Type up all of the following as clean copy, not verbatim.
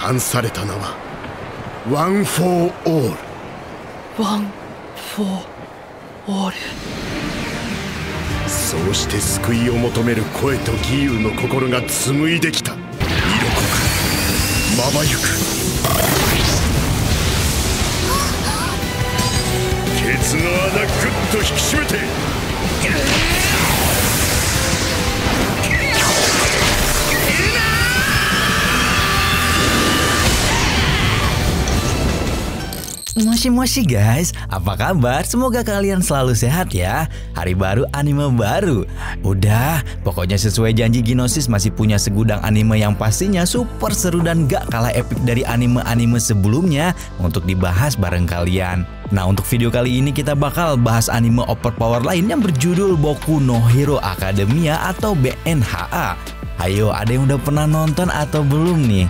冠された名はワン・フォー・オール。ワン・フォー・オール。そうして救いを求める声と義勇の心が紡いできた。色濃くまばゆく、ケツの穴ぐっと引き締めて、Moshi guys, apa kabar? Semoga kalian selalu sehat ya. Hari baru, anime baru. Udah, pokoknya sesuai janji Ginosis masih punya segudang anime yang pastinya super seru dan gak kalah epic dari anime-anime sebelumnya untuk dibahas bareng kalian. Nah, untuk video kali ini kita bakal bahas anime overpower lain yang berjudul Boku no Hero Academia atau BNHA. Ayo, ada yang udah pernah nonton atau belum nih?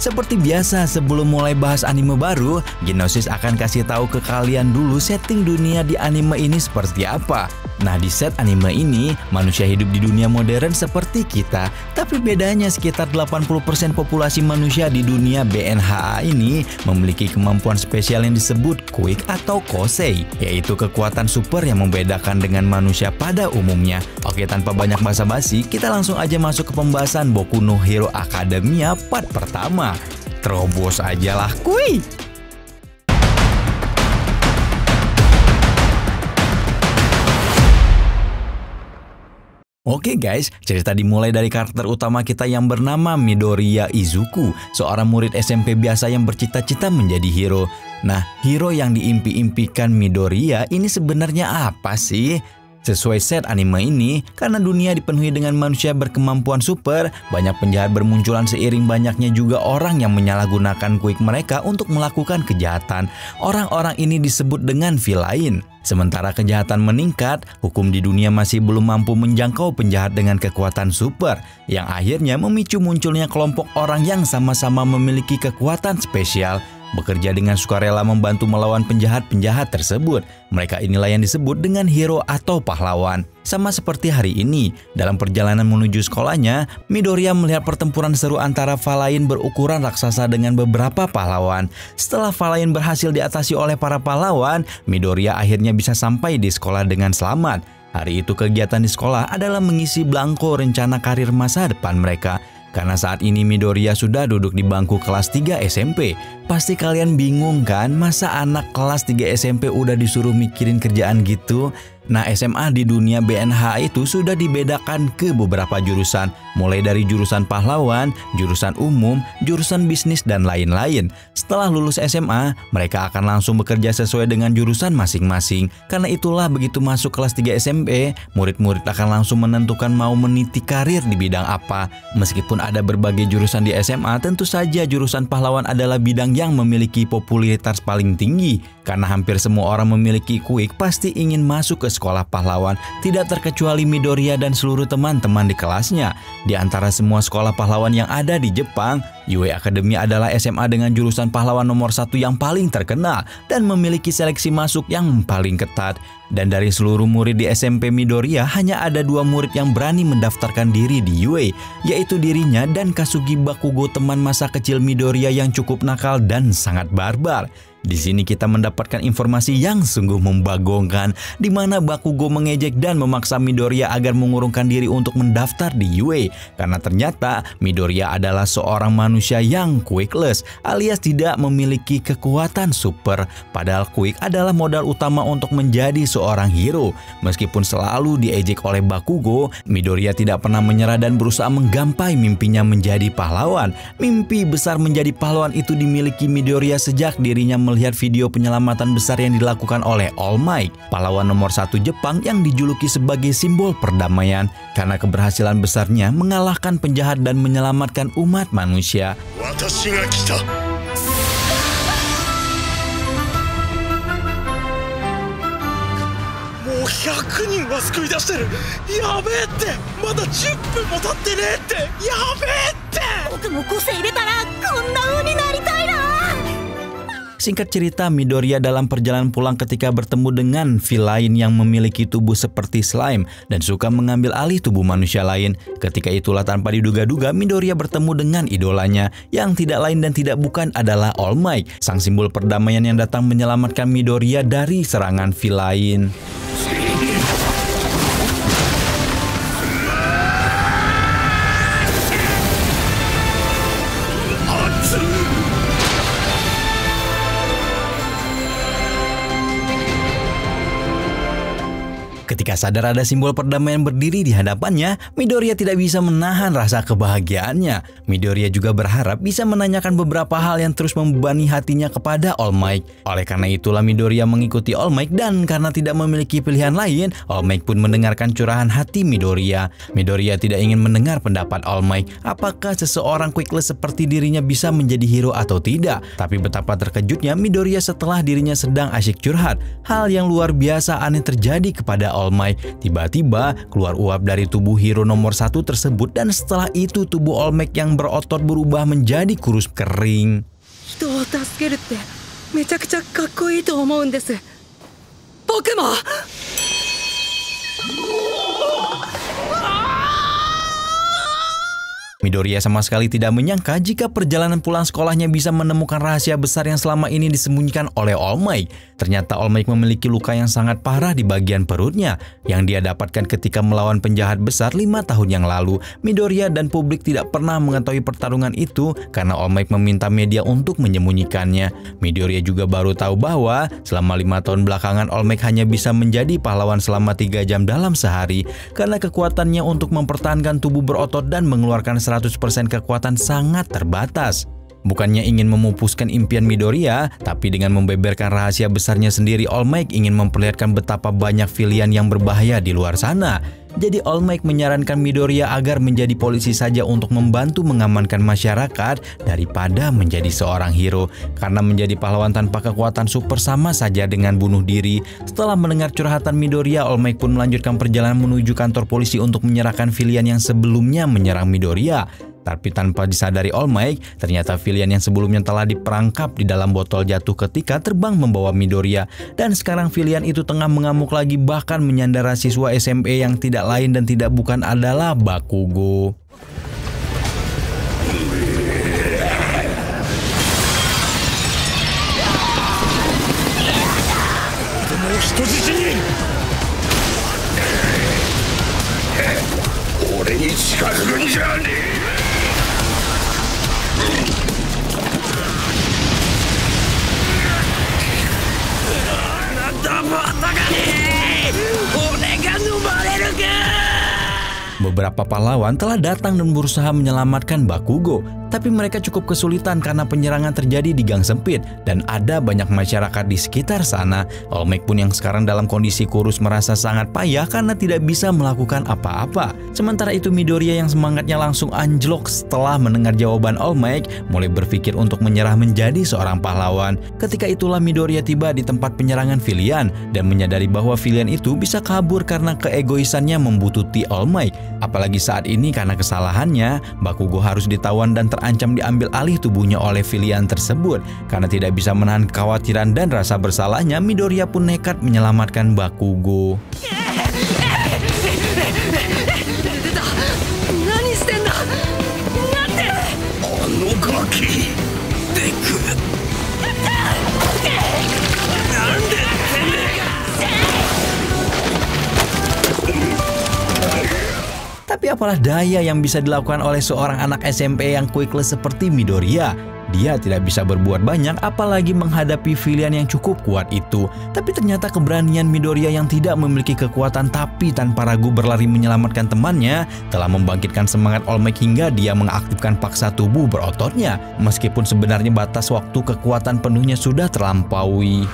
Seperti biasa, sebelum mulai bahas anime baru, Ginosis akan kasih tahu ke kalian dulu setting dunia di anime ini seperti apa. Nah, di set anime ini, manusia hidup di dunia modern seperti kita, tapi bedanya sekitar 80% populasi manusia di dunia BNHA ini memiliki kemampuan spesial yang disebut Quick atau Kosei, yaitu kekuatan super yang membedakan dengan manusia pada umumnya. Oke, tanpa banyak basa-basi, kita langsung aja masuk ke pembahasan Boku no Hero Academia part pertama. Terobos aja lah, kuy! Oke guys, cerita dimulai dari karakter utama kita yang bernama Midoriya Izuku, seorang murid SMP biasa yang bercita-cita menjadi hero. Nah, hero yang diimpi-impikan Midoriya ini sebenarnya apa sih? Sesuai set anime ini, karena dunia dipenuhi dengan manusia berkemampuan super, banyak penjahat bermunculan seiring banyaknya juga orang yang menyalahgunakan quick mereka untuk melakukan kejahatan. Orang-orang ini disebut dengan villain. Sementara kejahatan meningkat, hukum di dunia masih belum mampu menjangkau penjahat dengan kekuatan super, yang akhirnya memicu munculnya kelompok orang yang sama-sama memiliki kekuatan spesial. Bekerja dengan sukarela membantu melawan penjahat-penjahat tersebut. Mereka inilah yang disebut dengan hero atau pahlawan. Sama seperti hari ini, dalam perjalanan menuju sekolahnya, Midoriya melihat pertempuran seru antara villain berukuran raksasa dengan beberapa pahlawan. Setelah villain berhasil diatasi oleh para pahlawan, Midoriya akhirnya bisa sampai di sekolah dengan selamat. Hari itu kegiatan di sekolah adalah mengisi belangko rencana karir masa depan mereka. Karena saat ini Midoriya sudah duduk di bangku kelas 3 SMP. Pasti kalian bingung kan, masa anak kelas 3 SMP udah disuruh mikirin kerjaan gitu? Nah, SMA di dunia BNH itu sudah dibedakan ke beberapa jurusan, mulai dari jurusan pahlawan, jurusan umum, jurusan bisnis, dan lain-lain. Setelah lulus SMA, mereka akan langsung bekerja sesuai dengan jurusan masing-masing. Karena itulah begitu masuk kelas 3 SMP, murid-murid akan langsung menentukan mau meniti karir di bidang apa. Meskipun ada berbagai jurusan di SMA, tentu saja jurusan pahlawan adalah bidang yang memiliki popularitas paling tinggi. Karena hampir semua orang memiliki quick pasti ingin masuk ke sekolah pahlawan, tidak terkecuali Midoriya dan seluruh teman-teman di kelasnya. Di antara semua sekolah pahlawan yang ada di Jepang, UA Academy adalah SMA dengan jurusan pahlawan nomor 1 yang paling terkenal dan memiliki seleksi masuk yang paling ketat. Dan dari seluruh murid di SMP Midoriya, hanya ada 2 murid yang berani mendaftarkan diri di UA, yaitu dirinya dan Kasugi Bakugo, teman masa kecil Midoriya yang cukup nakal dan sangat barbar. Di sini kita mendapatkan informasi yang sungguh membagongkan, di mana Bakugo mengejek dan memaksa Midoriya agar mengurungkan diri untuk mendaftar di UA. Karena ternyata Midoriya adalah seorang manusia yang quickless, alias tidak memiliki kekuatan super. Padahal quick adalah modal utama untuk menjadi seorang hero. Meskipun selalu diejek oleh Bakugo, Midoriya tidak pernah menyerah dan berusaha menggapai mimpinya menjadi pahlawan. Mimpi besar menjadi pahlawan itu dimiliki Midoriya sejak dirinya melihat video penyelamatan besar yang dilakukan oleh All Might, pahlawan nomor 1 Jepang yang dijuluki sebagai simbol perdamaian, karena keberhasilan besarnya mengalahkan penjahat dan menyelamatkan umat manusia. 100人は救い出してる。やべえって、まだ10分も経ってねえって。やべえって。僕も個性入れたらこんな風になりたいな。Singkat cerita, Midoriya dalam perjalanan pulang ketika bertemu dengan V lain yang memiliki tubuh seperti slime dan suka mengambil alih tubuh manusia lain. Ketika itulah tanpa diduga-duga Midoriya bertemu dengan idolanya yang tidak lain dan tidak bukan adalah All Might, sang simbol perdamaian yang datang menyelamatkan Midoriya dari serangan V lain. Ketika sadar ada simbol perdamaian berdiri di hadapannya, Midoriya tidak bisa menahan rasa kebahagiaannya. Midoriya juga berharap bisa menanyakan beberapa hal yang terus membebani hatinya kepada All Might. Oleh karena itulah Midoriya mengikuti All Might, dan karena tidak memiliki pilihan lain, All Might pun mendengarkan curahan hati Midoriya. Midoriya tidak ingin mendengar pendapat All Might, apakah seseorang quickless seperti dirinya bisa menjadi hero atau tidak. Tapi betapa terkejutnya Midoriya setelah dirinya sedang asyik curhat. Hal yang luar biasa aneh terjadi kepada All Might. Tiba-tiba keluar uap dari tubuh hero nomor 1 tersebut, dan setelah itu tubuh All Might yang berotot berubah menjadi kurus kering. 人を助けるってめちゃくちゃかっこいいと思うんです。僕も。Midoriya sama sekali tidak menyangka jika perjalanan pulang sekolahnya bisa menemukan rahasia besar yang selama ini disembunyikan oleh All Might. Ternyata All Might memiliki luka yang sangat parah di bagian perutnya yang dia dapatkan ketika melawan penjahat besar 5 tahun yang lalu. Midoriya dan publik tidak pernah mengetahui pertarungan itu karena All Might meminta media untuk menyembunyikannya. Midoriya juga baru tahu bahwa selama 5 tahun belakangan All Might hanya bisa menjadi pahlawan selama 3 jam dalam sehari karena kekuatannya untuk mempertahankan tubuh berotot dan mengeluarkan 100% kekuatan sangat terbatas. Bukannya ingin memupuskan impian Midoriya, tapi dengan membeberkan rahasia besarnya sendiri, All Might ingin memperlihatkan betapa banyak villain yang berbahaya di luar sana. Jadi All Might menyarankan Midoriya agar menjadi polisi saja untuk membantu mengamankan masyarakat daripada menjadi seorang hero. Karena menjadi pahlawan tanpa kekuatan super sama saja dengan bunuh diri. Setelah mendengar curhatan Midoriya, All Might pun melanjutkan perjalanan menuju kantor polisi untuk menyerahkan villain yang sebelumnya menyerang Midoriya. Tapi tanpa disadari All Might, ternyata villain yang sebelumnya telah diperangkap di dalam botol jatuh ketika terbang membawa Midoriya. Dan sekarang villain itu tengah mengamuk lagi, bahkan menyandara siswa SMP yang tidak lain dan tidak bukan adalah Bakugo. Beberapa pahlawan telah datang dan berusaha menyelamatkan Bakugo, tapi mereka cukup kesulitan karena penyerangan terjadi di gang sempit dan ada banyak masyarakat di sekitar sana. All Might pun yang sekarang dalam kondisi kurus merasa sangat payah karena tidak bisa melakukan apa-apa. Sementara itu Midoriya yang semangatnya langsung anjlok setelah mendengar jawaban All Might, mulai berpikir untuk menyerah menjadi seorang pahlawan. Ketika itulah Midoriya tiba di tempat penyerangan villain dan menyadari bahwa villain itu bisa kabur karena keegoisannya membututi All Might. Apalagi saat ini karena kesalahannya, Bakugo harus ditawan dan terancam diambil alih tubuhnya oleh villain tersebut. Karena tidak bisa menahan kekhawatiran dan rasa bersalahnya, Midoriya pun nekat menyelamatkan Bakugo. Tapi apalah daya yang bisa dilakukan oleh seorang anak SMP yang quickless seperti Midoriya. Dia tidak bisa berbuat banyak apalagi menghadapi villain yang cukup kuat itu. Tapi ternyata keberanian Midoriya yang tidak memiliki kekuatan tapi tanpa ragu berlari menyelamatkan temannya telah membangkitkan semangat All Might hingga dia mengaktifkan paksa tubuh berototnya. Meskipun sebenarnya batas waktu kekuatan penuhnya sudah terlampaui.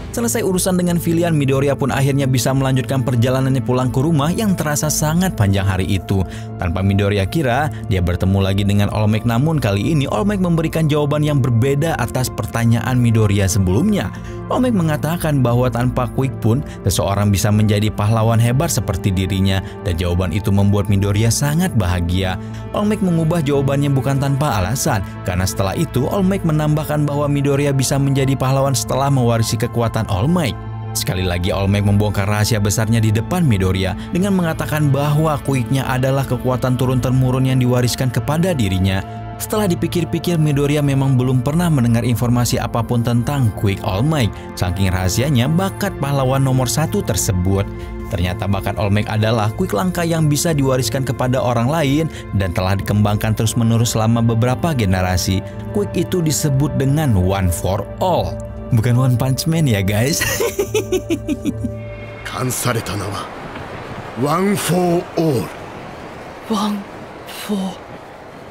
Selesai urusan dengan Villian, Midoriya pun akhirnya bisa melanjutkan perjalanannya pulang ke rumah yang terasa sangat panjang hari itu. Tanpa Midoriya kira, dia bertemu lagi dengan All Might, namun kali ini All Might memberikan jawaban yang berbeda atas pertanyaan Midoriya sebelumnya. All Might mengatakan bahwa tanpa Quick pun seseorang bisa menjadi pahlawan hebat seperti dirinya, dan jawaban itu membuat Midoriya sangat bahagia. All Might mengubah jawabannya bukan tanpa alasan, karena setelah itu All Might menambahkan bahwa Midoriya bisa menjadi pahlawan setelah mewarisi kekuatan All Might. Sekali lagi All Might membongkar rahasia besarnya di depan Midoriya dengan mengatakan bahwa Quick-nya adalah kekuatan turun-temurun yang diwariskan kepada dirinya. Setelah dipikir-pikir, Midoriya memang belum pernah mendengar informasi apapun tentang Quick All Might, saking rahasianya bakat pahlawan nomor 1 tersebut. Ternyata bakat All Might adalah quick langka yang bisa diwariskan kepada orang lain dan telah dikembangkan terus-menerus selama beberapa generasi. Quick itu disebut dengan One for All, bukan One Punch Man ya guys. 冠された名は One for All。 One for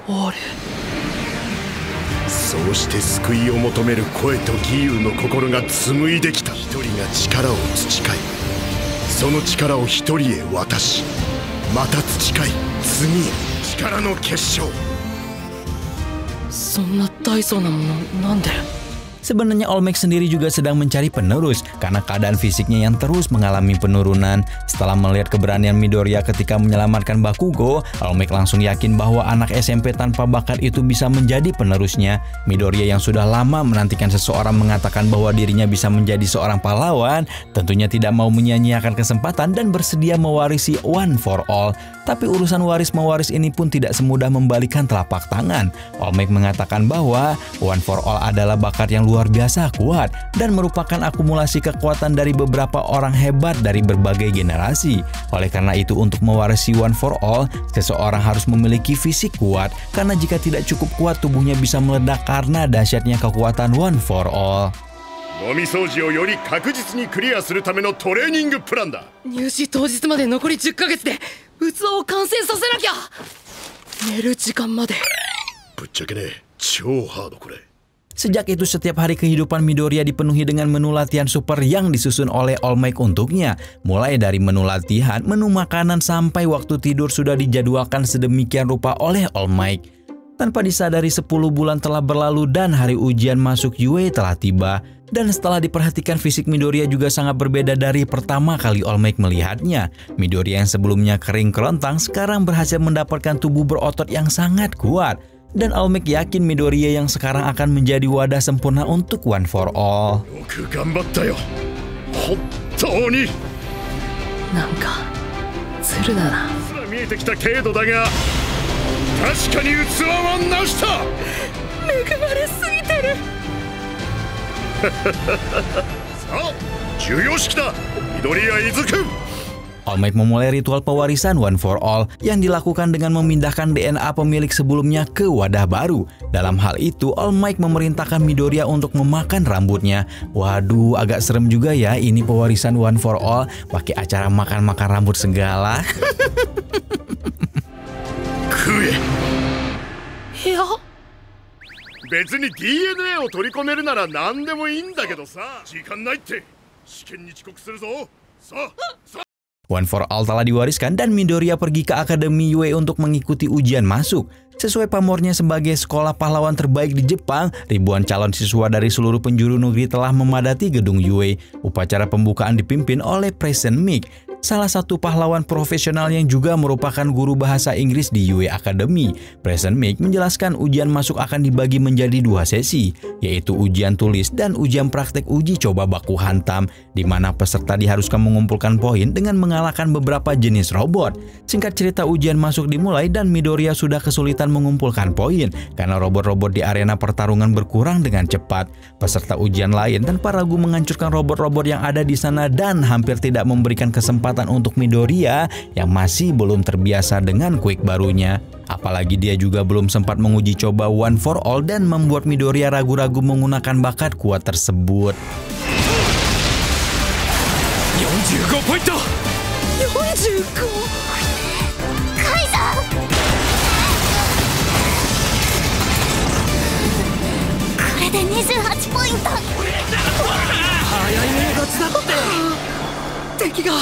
All。 そうして救いを求める声と義勇の心が紡いできた。一人が力を培い、その力を一人へ渡し、また培い、次へ力の結晶。そんな大層なものなんで？ Sebenarnya All Might sendiri juga sedang mencari penerus karena keadaan fisiknya yang terus mengalami penurunan. Setelah melihat keberanian Midoriya ketika menyelamatkan Bakugo, All Might langsung yakin bahwa anak SMP tanpa bakat itu bisa menjadi penerusnya. Midoriya yang sudah lama menantikan seseorang mengatakan bahwa dirinya bisa menjadi seorang pahlawan, tentunya tidak mau menyia-nyiakan kesempatan dan bersedia mewarisi One for All. Tapi urusan waris-mewaris ini pun tidak semudah membalikan telapak tangan. All Might mengatakan bahwa One for All adalah bakat yang luar biasa kuat dan merupakan akumulasi kekuatan dari beberapa orang hebat dari berbagai generasi. Oleh karena itu, untuk mewarisi One for All, seseorang harus memiliki fisik kuat, karena jika tidak cukup kuat, tubuhnya bisa meledak karena dahsyatnya kekuatan One for All. 飲み掃除をより確実にクリアするためのトレーニングプランだ。入試当日まで残り10ヶ月で器を完成させなきゃ。寝る時間まで。ぶっちゃけね、超ハードこれ。 Sejak itu setiap hari kehidupan Midoriya dipenuhi dengan menu latihan super yang disusun oleh All Might untuknya. Mulai dari menu latihan, menu makanan sampai waktu tidur sudah dijadwalkan sedemikian rupa oleh All Might. Tanpa disadari 10 bulan telah berlalu dan hari ujian masuk UA telah tiba. Dan setelah diperhatikan, fisik Midoriya juga sangat berbeda dari pertama kali All Might melihatnya. Midoriya yang sebelumnya kering kerontang sekarang berhasil mendapatkan tubuh berotot yang sangat kuat. Dan All Might yakin Midoriya yang sekarang akan menjadi wadah sempurna untuk One for All. よく頑張ったよ。本当に。なんかずるだな。見えてきた程度だが、確かに器はなした。恵まれすぎてる。さあ、授業式だ。Midoriya Izuku。 All Might memulai ritual pewarisan One for All yang dilakukan dengan memindahkan DNA pemilik sebelumnya ke wadah baru. Dalam hal itu, All Might memerintahkan Midoriya untuk memakan rambutnya. Waduh, agak serem juga ya ini pewarisan One for All, pakai acara makan-makan rambut segala. 食え。いや。 別に DNA を取り込めるなら何でもいいんだけどさ。時間ないって。試験に遅刻するぞ。さあ。 One for All telah diwariskan dan Midoriya pergi ke Akademi Yue untuk mengikuti ujian masuk. Sesuai pamornya sebagai sekolah pahlawan terbaik di Jepang, ribuan calon siswa dari seluruh penjuru negeri telah memadati gedung Yue. Upacara pembukaan dipimpin oleh Present Mic, salah satu pahlawan profesional yang juga merupakan guru bahasa Inggris di Yue Academy. Present Mic menjelaskan ujian masuk akan dibagi menjadi 2 sesi, yaitu ujian tulis dan ujian praktek uji coba baku hantam, di mana peserta diharuskan mengumpulkan poin dengan mengalahkan beberapa jenis robot. Singkat cerita, ujian masuk dimulai dan Midoriya sudah kesulitan mengumpulkan poin karena robot-robot di arena pertarungan berkurang dengan cepat. Peserta ujian lain tanpa ragu menghancurkan robot-robot yang ada di sana dan hampir tidak memberikan kesempatan untuk Midoriya yang masih belum terbiasa dengan quick barunya. Apalagi dia juga belum sempat menguji coba One for All dan membuat Midoriya ragu-ragu menggunakan bakat kuat tersebut. 45ポイント。 45。 これで28ポイント。早いね。敵が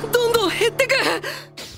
どんどん減ってく。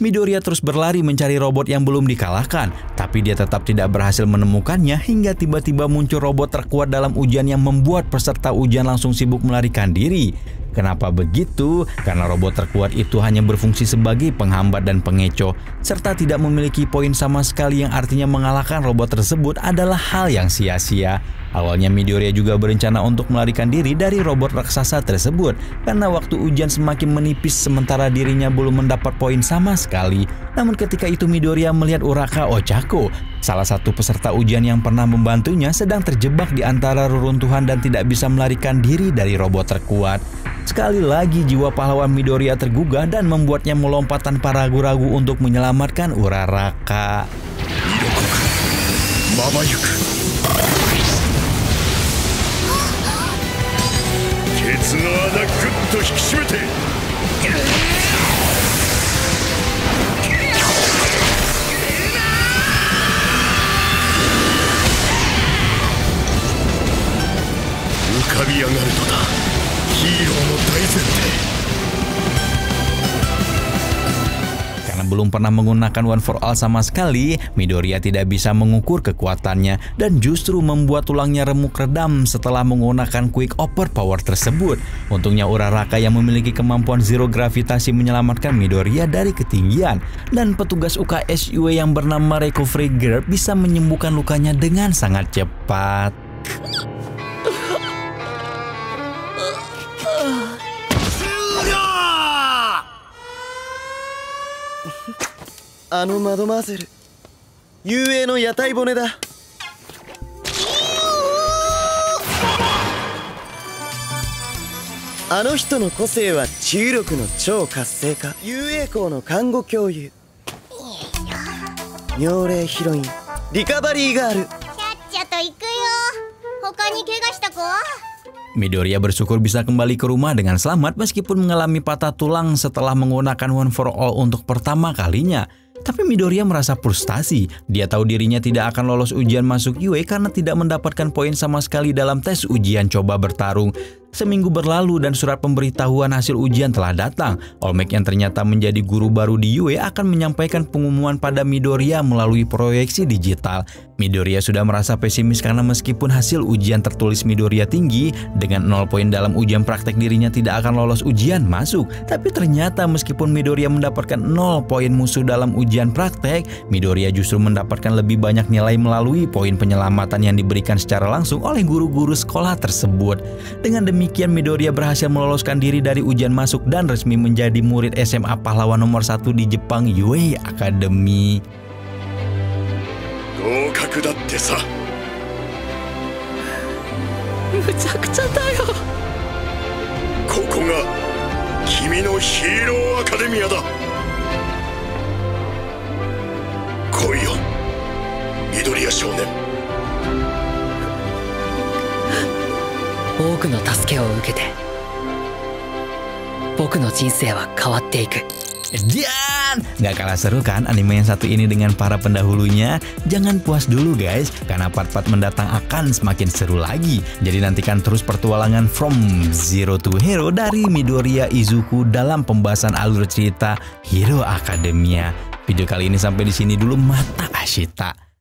Midoriya terus berlari mencari robot yang belum dikalahkan, tapi dia tetap tidak berhasil menemukannya hingga tiba-tiba muncul robot terkuat dalam ujian yang membuat peserta ujian langsung sibuk melarikan diri. Kenapa begitu? Karena robot terkuat itu hanya berfungsi sebagai penghambat dan pengecoh, serta tidak memiliki poin sama sekali, yang artinya mengalahkan robot tersebut adalah hal yang sia-sia. Awalnya Midoriya juga berencana untuk melarikan diri dari robot raksasa tersebut karena waktu ujian semakin menipis sementara dirinya belum mendapat poin sama sekali. Namun ketika itu Midoriya melihat Uraka Ochako, salah satu peserta ujian yang pernah membantunya, sedang terjebak di antara reruntuhan dan tidak bisa melarikan diri dari robot terkuat. Sekali lagi jiwa pahlawan Midoriya tergugah dan membuatnya melompat tanpa ragu-ragu untuk menyelamatkan Uraraka. Karena belum pernah menggunakan One for All sama sekali, Midoriya tidak bisa mengukur kekuatannya dan justru membuat tulangnya remuk redam setelah menggunakan Quick Overpower tersebut. Untungnya Uraraka yang memiliki kemampuan zero gravitasi menyelamatkan Midoriya dari ketinggian, dan petugas UKS UA yang bernama Recovery Girl bisa menyembuhkan lukanya dengan sangat cepat. あのマドマーゼル、雄英の屋台骨だ。あの人の個性は治癒力の超活性化、雄英校の看護教諭、妙齢ヒロイン、リカバリーガール。ちゃっちゃと行くよ。他に怪我した子は？ Midoriya bersyukur bisa kembali ke rumah dengan selamat meskipun mengalami patah tulang setelah menggunakan One for All untuk pertama kalinya. Tapi Midoriya merasa frustasi. Dia tahu dirinya tidak akan lolos ujian masuk UA karena tidak mendapatkan poin sama sekali dalam tes ujian coba bertarung. Seminggu berlalu dan surat pemberitahuan hasil ujian telah datang. Olmec yang ternyata menjadi guru baru di UA akan menyampaikan pengumuman pada Midoriya melalui proyeksi digital. Midoriya sudah merasa pesimis karena meskipun hasil ujian tertulis Midoriya tinggi, dengan 0 poin dalam ujian praktek dirinya tidak akan lolos ujian masuk. Tapi ternyata meskipun Midoriya mendapatkan 0 poin musuh dalam ujian praktek, Midoriya justru mendapatkan lebih banyak nilai melalui poin penyelamatan yang diberikan secara langsung oleh guru-guru sekolah tersebut. Dengan demikian Midoriya berhasil meloloskan diri dari ujian masuk dan resmi menjadi murid SMA pahlawan nomor 1 di Jepang UA Academy. 合格だってさ。むちゃくちゃだよ。ここが君のヒーローアカデミアだ。来いよ、緑谷少年。多くの助けを受けて僕の人生は変わっていく。 Dan gak kalah seru kan anime yang satu ini dengan para pendahulunya? Jangan puas dulu guys, karena part-part mendatang akan semakin seru lagi. Jadi nantikan terus pertualangan From Zero to Hero dari Midoriya Izuku dalam pembahasan alur cerita Hero Academia. Video kali ini sampai di sini dulu, mata Ashita.